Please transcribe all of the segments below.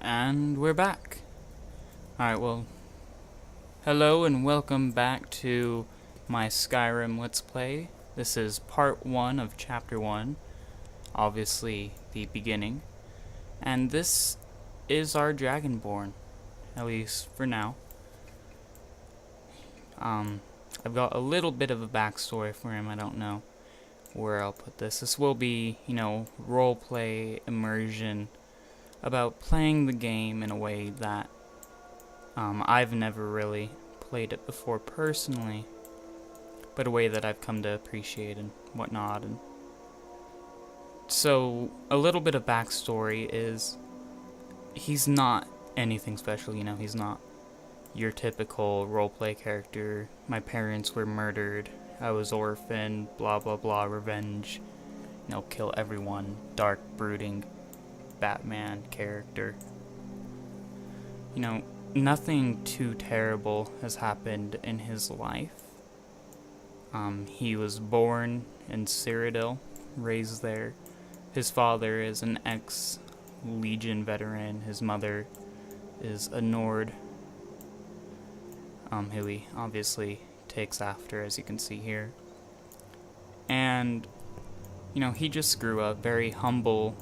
And we're back. Alright, well, hello and welcome back to my Skyrim Let's Play. This is part 1 of chapter 1, obviously the beginning. And this is our Dragonborn, at least for now. I've got a little bit of a backstory for him. I don't know where I'll put this. This will be, roleplay, immersion, about playing the game in a way that I've never really played it before personally, but a way that I've come to appreciate and whatnot. And so a little bit of backstory is he's not anything special, he's not your typical roleplay character. My parents were murdered, I was orphaned, blah blah blah, revenge, kill everyone, dark, brooding Batman character. Nothing too terrible has happened in his life. He was born in Cyrodiil, raised there. His father is an ex-Legion veteran. His mother is a Nord, who he obviously takes after, as you can see here. And, he just grew up very humble,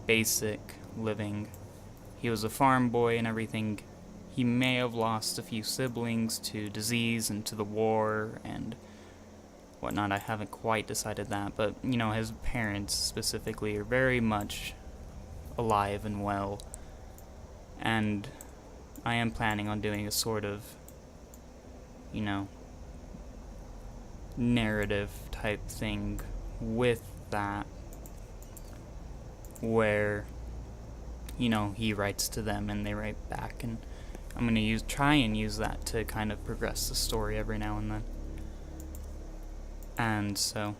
basic living. He was a farm boy and everything. He may have lost a few siblings to disease and to the war and whatnot. I haven't quite decided that, but his parents specifically are very much alive and well. And I am planning on doing a sort of narrative type thing with that, where he writes to them and they write back, and I'm gonna try and use that to kind of progress the story every now and then. And so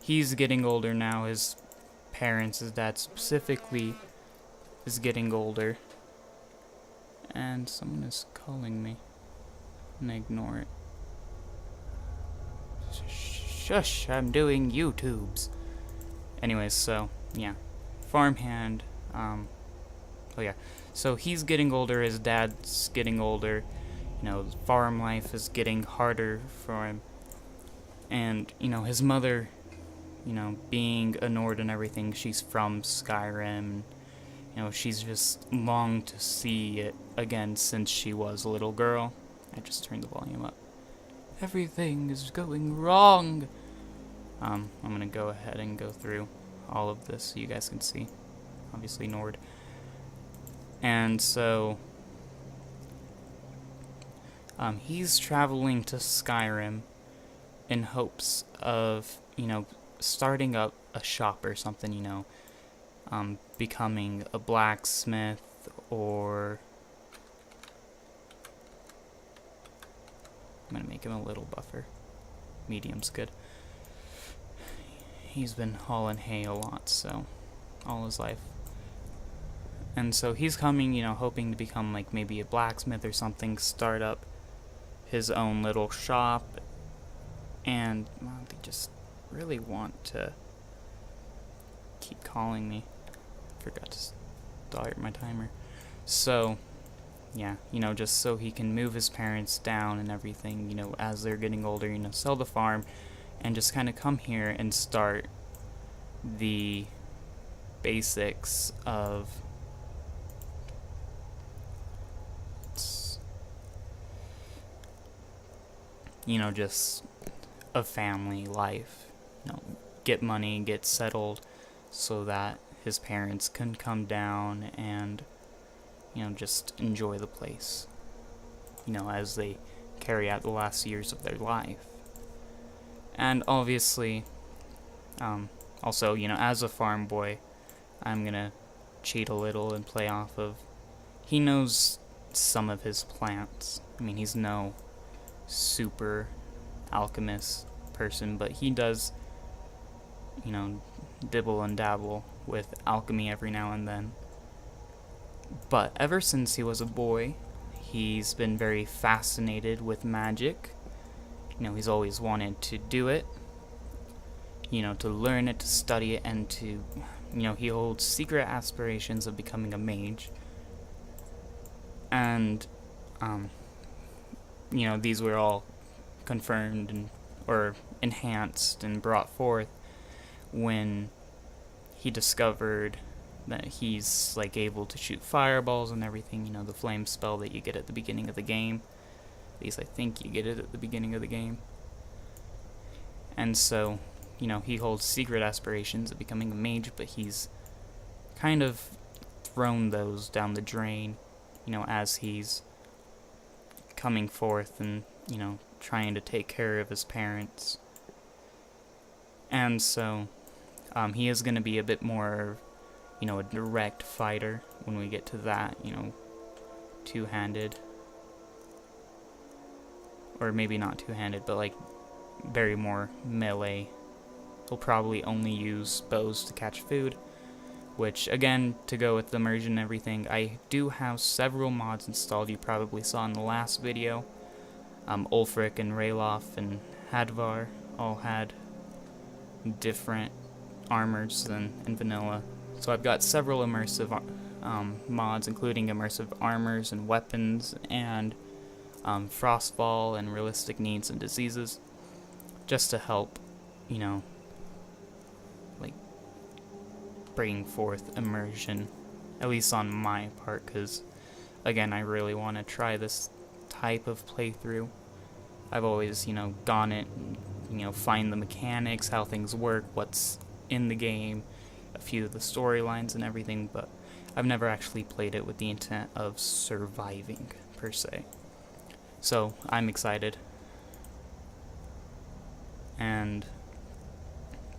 he's getting older now. His dad specifically, is getting older, and someone is calling me, and I ignore it. Shush, I'm doing YouTubes. Anyways, so yeah, farmhand. So he's getting older, his dad's getting older, farm life is getting harder for him. And, his mother, being a Nord and everything, she's from Skyrim, she's just longed to see it again since she was a little girl. I just turned the volume up. Everything is going wrong. I'm gonna go ahead and go through all of this so you guys can see. Obviously Nord. And so he's traveling to Skyrim in hopes of, starting up a shop or something, becoming a blacksmith, or I'm gonna make him a little buffer. Medium's good. He's been hauling hay a lot, so all his life. And so he's coming, hoping to become like maybe a blacksmith or something, start up his own little shop, and they just really want to keep calling me. Forgot to start my timer. So yeah, just so he can move his parents down and everything, as they're getting older, sell the farm and just kind of come here and start the basics of just a family life, get money, get settled, so that his parents can come down and just enjoy the place, as they carry out the last years of their life. And obviously, also, as a farm boy, I'm gonna cheat a little and play off of, he knows some of his plants. He's no super alchemist person, but he does, dibble and dabble with alchemy every now and then. But ever since he was a boy, he's been very fascinated with magic. He's always wanted to do it, to learn it, to study it, and to you know, he holds secret aspirations of becoming a mage. And, you know, these were all confirmed and or enhanced and brought forth when he discovered that he's like able to shoot fireballs and everything, you know, the flame spell that you get at the beginning of the game. At least I think you get it at the beginning of the game. And so, you know, he holds secret aspirations of becoming a mage, but he's kind of thrown those down the drain, you know, as he's coming forth and, you know, trying to take care of his parents. And so, he is going to be a bit more, you know, a direct fighter when we get to that, you know, two-handed. Or maybe not two-handed, but like very more melee. He'll probably only use bows to catch food, which, again, to go with the immersion and everything, I do have several mods installed you probably saw in the last video. Ulfric and Ralof and Hadvar all had different armors than in vanilla. So I've got several immersive mods, including immersive armors and weapons and frostfall and realistic needs and diseases, just to help, you know, like bring forth immersion, at least on my part, because again, I really want to try this type of playthrough. I've always, you know, gone it, you know, find the mechanics, how things work, what's in the game, a few of the storylines and everything, but I've never actually played it with the intent of surviving, per se. So, I'm excited. And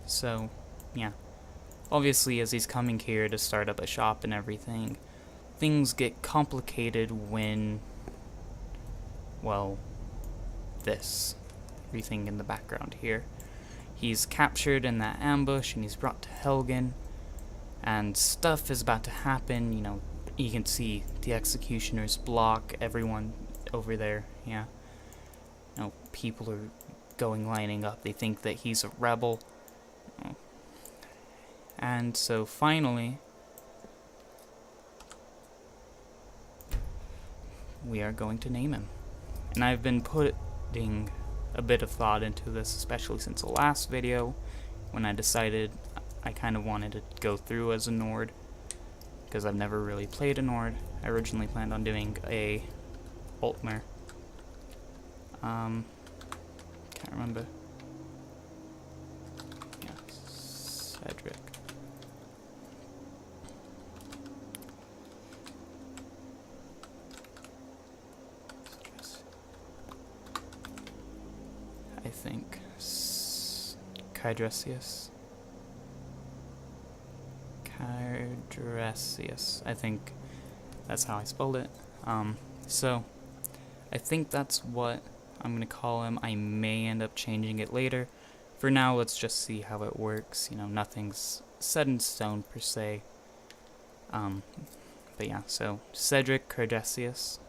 so, yeah. Obviously, as he's coming here to start up a shop and everything, things get complicated when, well, everything in the background here. He's captured in that ambush and he's brought to Helgen, and stuff is about to happen. You know, you can see the executioners block everyone over there. Yeah, you know, people are lining up. They think that he's a rebel. And so finally, we are going to name him. And I've been putting a bit of thought into this, especially since the last video, when I decided I kind of wanted to go through as a Nord, because I've never really played a Nord. I originally planned on doing a Altmer. Can't remember. Yeah, Sedryc. I think Kydresius. I think that's how I spelled it. So I think that's what I'm gonna call him. I may end up changing it later. For now, let's just see how it works. You know, nothing's set in stone per se. But yeah, so Sedryc Kydresius.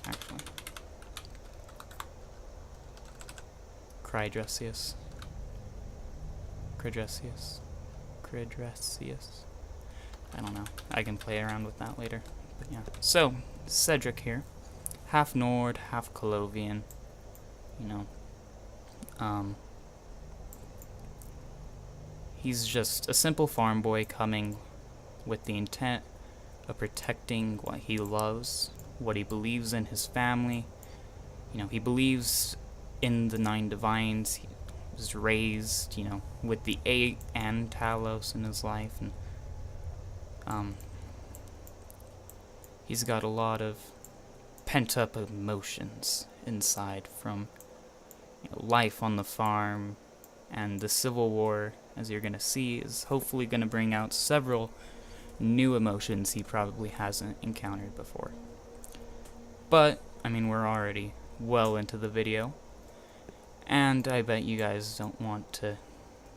Actually. Kydresius. I don't know. I can play around with that later. But yeah. So, Sedryc here. Half Nord, half Colovian. You know. He's just a simple farm boy coming with the intent of protecting what he loves, what he believes in his family. You know, he believes in the 9 divines. He was raised, you know, with the 8 and Talos in his life, and he's got a lot of pent-up emotions inside from, you know, life on the farm, and the Civil War, as you're gonna see, is hopefully gonna bring out several new emotions he probably hasn't encountered before. But, I mean, we're already well into the video, and I bet you guys don't want to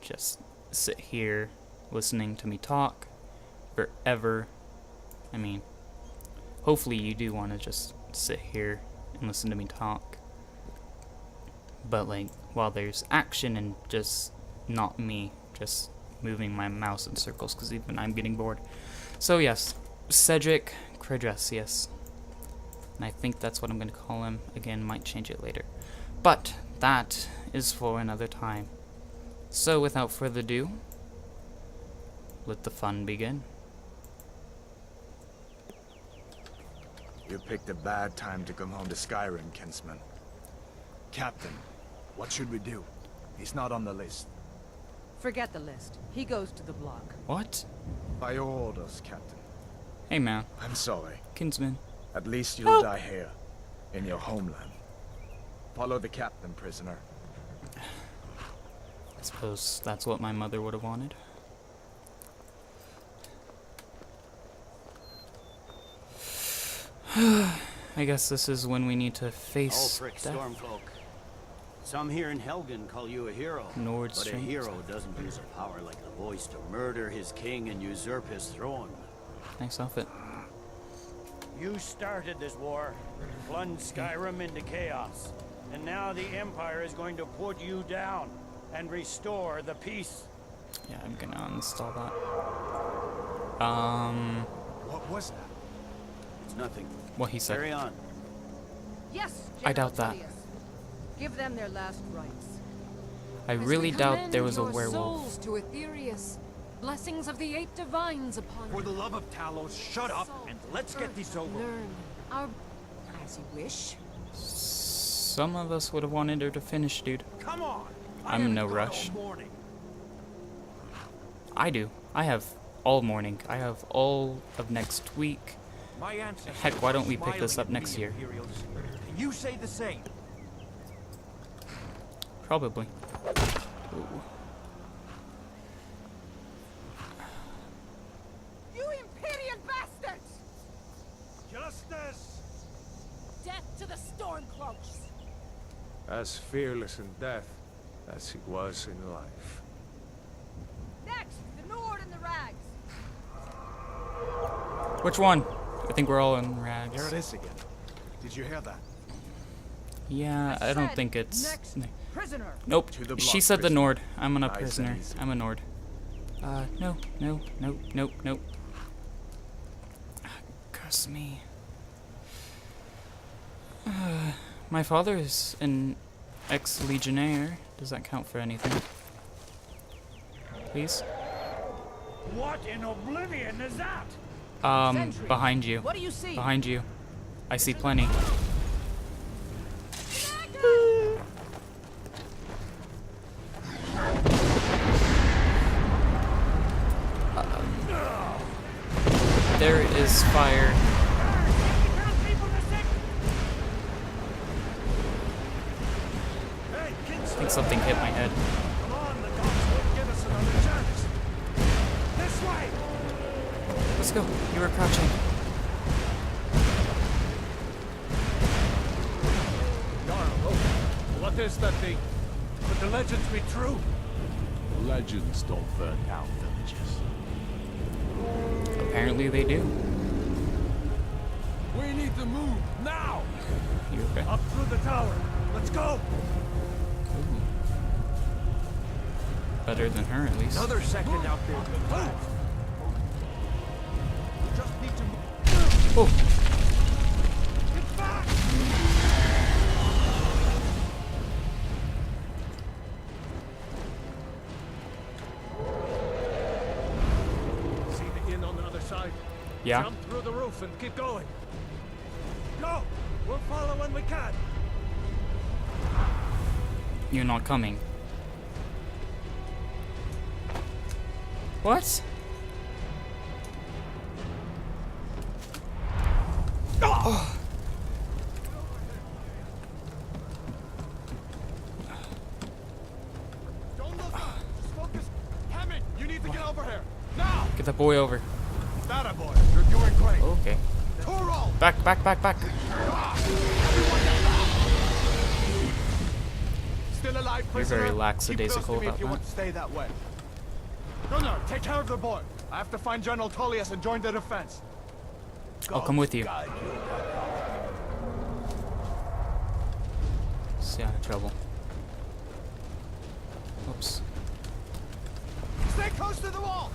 just sit here listening to me talk forever. I mean, hopefully you do want to just sit here and listen to me talk. But, like, while there's action and just not me just moving my mouse in circles because even I'm getting bored. So yes, Sedryc Credresius. And I think that's what I'm going to call him. Again, might change it later. But that is for another time. So without further ado, let the fun begin. You picked a bad time to come home to Skyrim, kinsman. Captain, what should we do? He's not on the list. Forget the list. He goes to the block. What? By your orders, Captain. Hey man, I'm sorry. kinsman. At least you'll die here, in your homeland. Follow the captain, prisoner. I suppose that's what my mother would have wanted. I guess this is when we need to face Ulfric death. Stormfolk. Some here in Helgen call you a hero. Nord but a strength. hero doesn't use a power like the voice to murder his king and usurp his throne. Nice outfit. You started this war, plunged Skyrim into chaos, and now the Empire is going to put you down and restore the peace. Yeah, I'm gonna uninstall that. What was that? It's nothing. What he said. Carry on. Yes, I doubt General that. Tullius. Give them their last rites. I really doubt there was a werewolf. Souls to Aetherius. Blessings of the 8 divines upon For the love of Talos, shut up and let's get this over. Learn our as you wish. Some of us would have wanted her to finish, dude. Come on. I'm in no rush. Morning. I do. I have all morning. I have all of next week. My ancestors Heck, why don't we were pick this smiling up at next me, year? Imperials. Can you say the same? Probably. Ooh. You Imperial bastards! Justice! Death to the Stormcloaks! As fearless in death as he was in life. Next, the Nord and the Rags. Which one? I think we're all in rags. Here it is again. Did you hear that? Yeah, I don't think it's... Next, prisoner. Nope. To the She block, said the prisoner. Nord. I'm a Nice and prisoner. easy. I'm a Nord. No. Nope. Curse me. My father is an ex-legionnaire. Does that count for anything? Please? What in oblivion is that? Sentry. Behind you. What do you see? Behind you. I see plenty. There is fire. I think something hit my head. Come on, the gods won't give us another chance. This way! Let's go. You were crouching. Jarl, what is that thing? Could the legends be true? Legends don't burn down villages. Apparently they do. We need to move now! You okay? Up through the tower. Let's go! Better than her, at least. Another second out there. Move! We just need to move. Oh, Get back! See the inn on the other side? yeah. Jump through the roof and keep going. Go! We'll follow when we can. You're not coming. What? Oh. Don't look up. Just focus. Hammond, you need to get over here. Now! Get that boy over. That boy. You're doing great. Okay. Toro! Back. Still alive, You're prisoner? very Keep lackadaisical close to me about if you that. want to stay that way. Gunnar, take care of the boy. I have to find General Tullius and join the defense. I'll come with you. Guide you. Stay out of trouble. Oops. Push through the wall!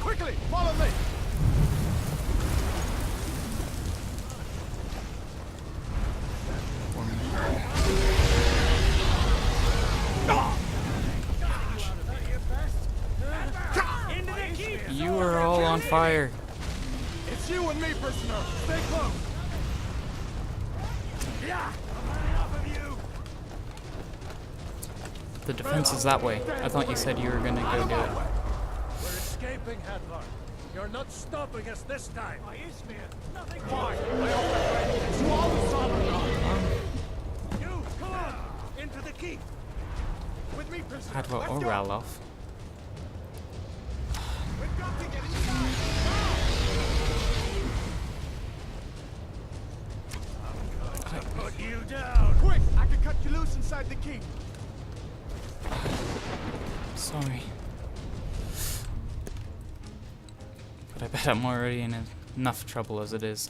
Quickly, follow me! You are all on fire. It's you and me, prisoner. Stay close. Yeah, I'm running off of you. The defense is that way. I thought you said you were gonna go do it. We're escaping, Hadvar. You're not stopping us this time. Nothing more. I open to all the solid. You, come on! Into the keep! With me, prisoner. Hadva Let's or go. Ralof. We've got to get inside. Put you down! Quick! I can cut you loose inside the keep. Sorry. But I bet I'm already in enough trouble as it is.